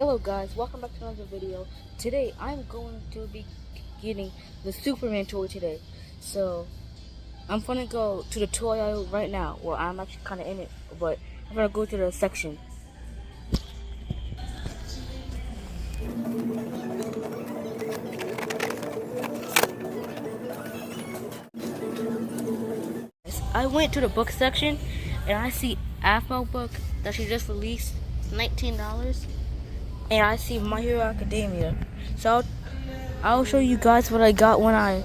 Hello guys, welcome back to another video. Today I'm going to be getting the Superman toy today. So I'm gonna go to the toy aisle right now. Well, I'm actually kinda in it, but I'm gonna go to the section. I went to the book section and I see AFMO book that she just released, $19. And I see My Hero Academia. So I'll show you guys what I got when I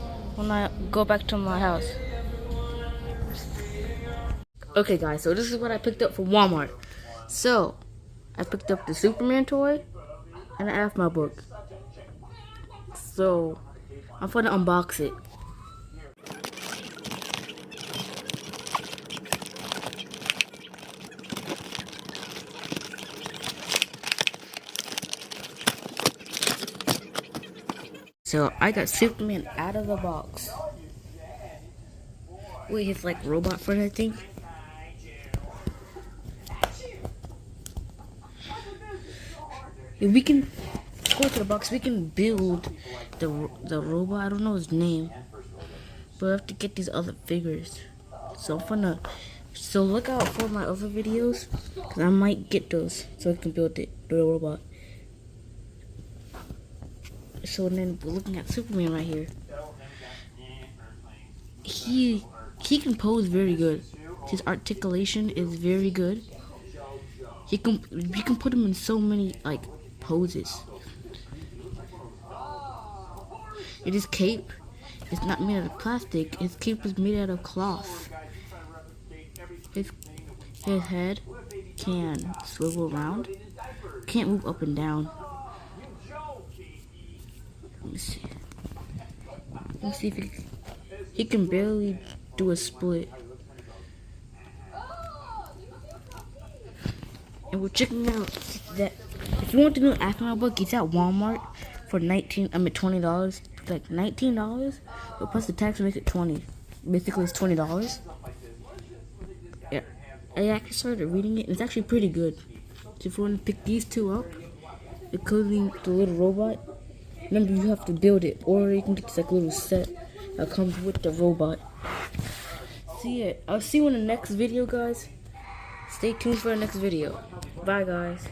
go back to my house. Okay guys, so this is what I picked up from Walmart. So I picked up the Superman toy and the AFMO book. So I'm gonna unbox it. So I got Superman out of the box. Wait, it's like robot friend, I think. If we can go to the box, we can build the robot. I don't know his name, but I have to get these other figures. So I'm gonna. So look out for my other videos, cause I might get those so I can build the robot. So then we're looking at Superman right here. He can pose very good. His articulation is very good. You can put him in so many like poses. And his cape is not made out of plastic. His cape is made out of cloth. His head can swivel around. Can't move up and down. Let me see. Let me see if he can barely do a split. And we're checking out that if you want the new AFMO book, it's at Walmart for $20. Like $19, but plus the tax makes it $20. Basically, it's $20. Yeah, I actually started reading it, and it's actually pretty good. So if you want to pick these two up, including the little robot, remember you have to build it, or you can get this like little set that comes with the robot. See it. I'll see you in the next video, guys. Stay tuned for the next video. Bye, guys.